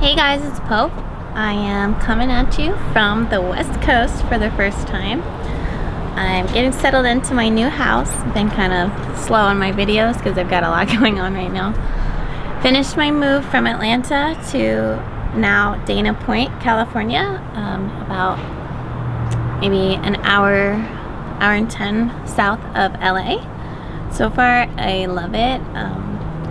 Hey guys, it's Pope. I am coming at you from the West Coast for the first time. I'm getting settled into my new house. Been kind of slow on my videos because I've got a lot going on right now. Finished my move from Atlanta to now Dana Point, California. About maybe an hour and 10 south of LA. So far, I love it.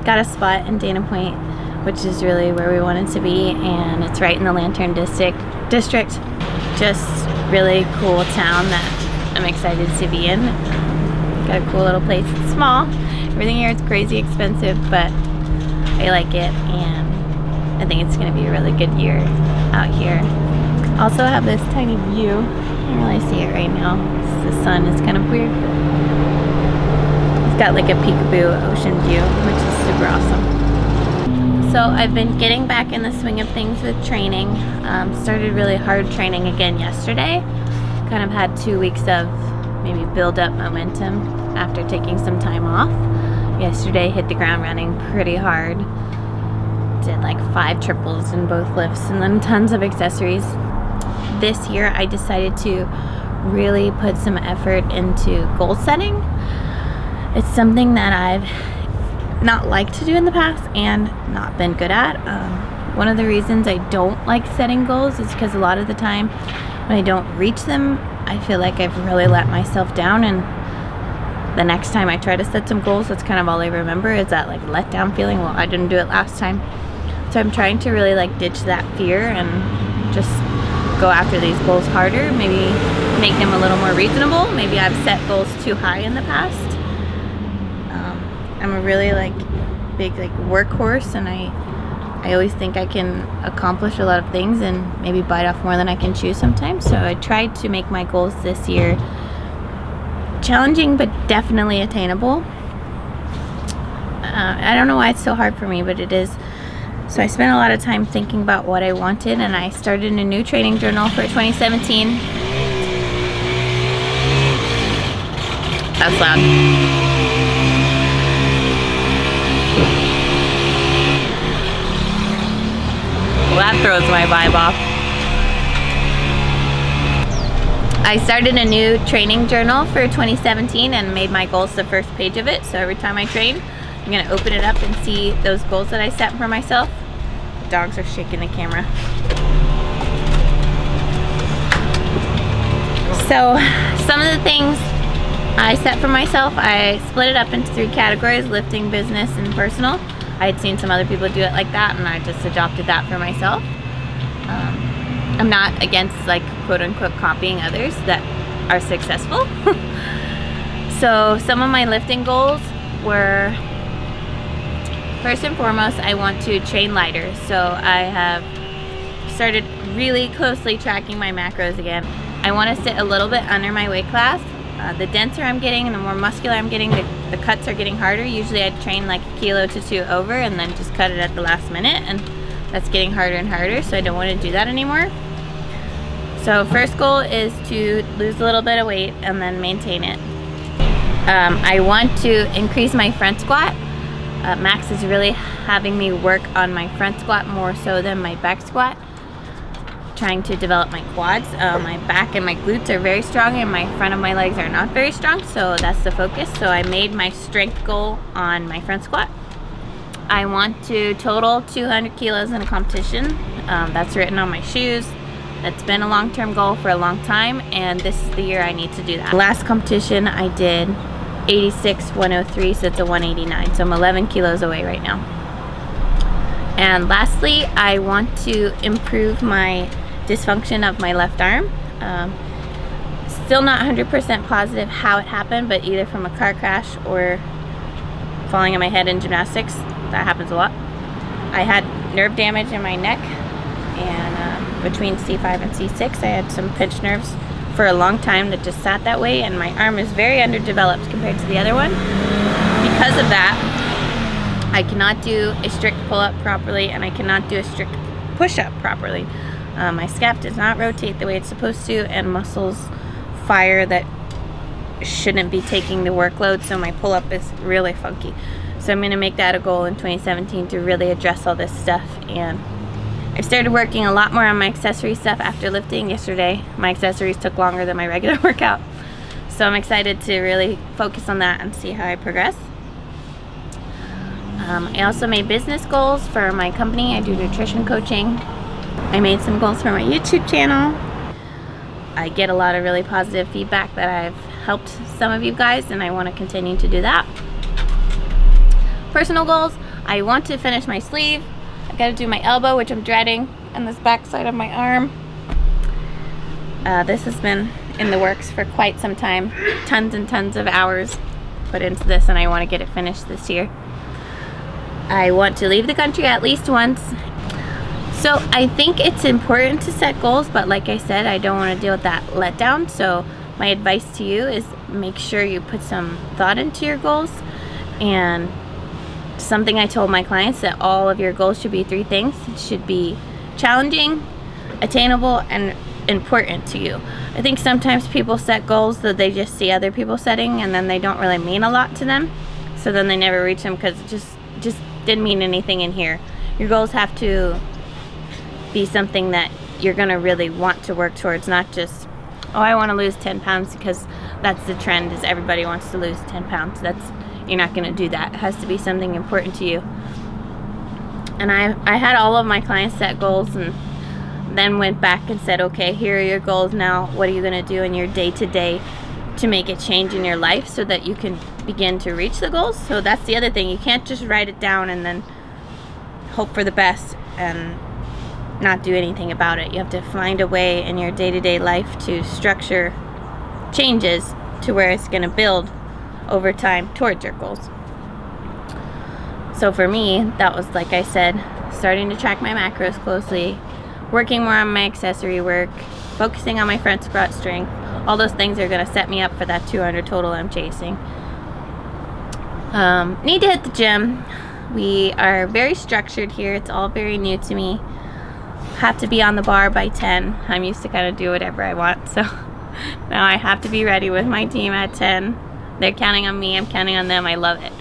Got a spot in Dana Point, which is really where we wanted to be, and it's right in the Lantern District. Just really cool town that I'm excited to be in. Got a cool little place. It's small. Everything here is crazy expensive, but I like it, and I think it's going to be a really good year out here. Also have this tiny view. I can't really see it right now. The sun is kind of weird. It's got like a peekaboo ocean view, which is super awesome. So I've been getting back in the swing of things with training. Started really hard training again yesterday. Kind of had 2 weeks of maybe build up momentum after taking some time off. Yesterday hit the ground running pretty hard. Did like 5 triples in both lifts and then tons of accessories. This year I decided to really put some effort into goal setting. It's something that I've not liked to do in the past and not been good at. One of the reasons I don't like setting goals is because a lot of the time when I don't reach them, I feel like I've really let myself down, and the next time I try to set some goals, that's kind of all I remember is that like letdown feeling. Well, I didn't do it last time. So I'm trying to really like ditch that fear and just go after these goals harder, maybe make them a little more reasonable. Maybe I've set goals too high in the past. I'm a really big workhorse, and I always think I can accomplish a lot of things and maybe bite off more than I can chew sometimes. So I tried to make my goals this year challenging but definitely attainable. I don't know why it's so hard for me, but it is. So I spent a lot of time thinking about what I wanted, and I started a new training journal for 2017. That's loud. Well, that throws my vibe off. I started a new training journal for 2017 and made my goals the first page of it. So every time I train, I'm gonna open it up and see those goals that I set for myself. The dogs are shaking the camera. So some of the things I set for myself, I split it up into 3 categories: lifting, business, and personal. I had seen some other people do it like that, and I just adopted that for myself. I'm not against quote unquote copying others that are successful. So some of my lifting goals were, first and foremost, I want to train lighter. So I have started really closely tracking my macros again. I want to sit a little bit under my weight class. The denser I'm getting and the more muscular I'm getting, the cuts are getting harder. Usually I'd train like 1 kilo to 2 over and then just cut it at the last minute, and that's getting harder and harder, so I don't want to do that anymore. So first goal is to lose a little bit of weight and then maintain it. I want to increase my front squat. Max is really having me work on my front squat more so than my back squat. Trying to develop my quads. My back and my glutes are very strong, and my front of my legs are not very strong, so that's the focus. So I made my strength goal on my front squat. I want to total 200 kilos in a competition. That's written on my shoes. That's been a long-term goal for a long time, and this is the year I need to do that. Last competition I did 86, 103, so it's a 189. So I'm 11 kilos away right now. And lastly, I want to improve my dysfunction of my left arm. Still not 100% positive how it happened, but either from a car crash or falling on my head in gymnastics. That happens a lot. I had nerve damage in my neck, and between C5 and C6 I had some pinched nerves for a long time that just sat that way, and my arm is very underdeveloped compared to the other one. Because of that, I cannot do a strict pull-up properly, and I cannot do a strict push-up properly. My scap does not rotate the way it's supposed to, and muscles fire that shouldn't be taking the workload, so my pull-up is really funky. So I'm going to make that a goal in 2017 to really address all this stuff and I've started working a lot more on my accessory stuff after lifting. Yesterday, my accessories took longer than my regular workout. So I'm excited to really focus on that and see how I progress. I also made business goals for my company. I do nutrition coaching. I made some goals for my YouTube channel. I get a lot of really positive feedback that I've helped some of you guys, and I want to continue to do that. Personal goals, I want to finish my sleeve. I got to do my elbow, which I'm dreading, and this back side of my arm. This has been in the works for quite some time. Tons and tons of hours put into this, and I want to get it finished this year. I want to leave the country at least once. So I think it's important to set goals, but like I said, I don't want to deal with that letdown. So my advice to you is make sure you put some thought into your goals. And something I told my clients, that all of your goals should be 3 things. It should be challenging, attainable, and important to you. I think sometimes people set goals that they just see other people setting, and then they don't really mean a lot to them. So then they never reach them because it just didn't mean anything in here. Your goals have to be something that you're going to really want to work towards, not just, oh, I want to lose 10 pounds because that's the trend, is everybody wants to lose 10 pounds. You're not going to do that. It has to be something important to you. And I had all of my clients set goals and then went back and said, okay, here are your goals now. What are you going to do in your day-to-day to make a change in your life so that you can begin to reach the goals? So that's the other thing. You can't just write it down and then hope for the best and not do anything about it. You have to find a way in your day-to-day life to structure changes to where it's going to build over time towards your goals. So for me, that was, like I said, starting to track my macros closely, working more on my accessory work, focusing on my front squat strength. All those things are going to set me up for that 200 total I'm chasing. Need to hit the gym. We are very structured here. It's all very new to me. Have to be on the bar by 10. I'm used to kind of do whatever I want, so now I have to be ready with my team at 10. They're counting on me, I'm counting on them. I love it.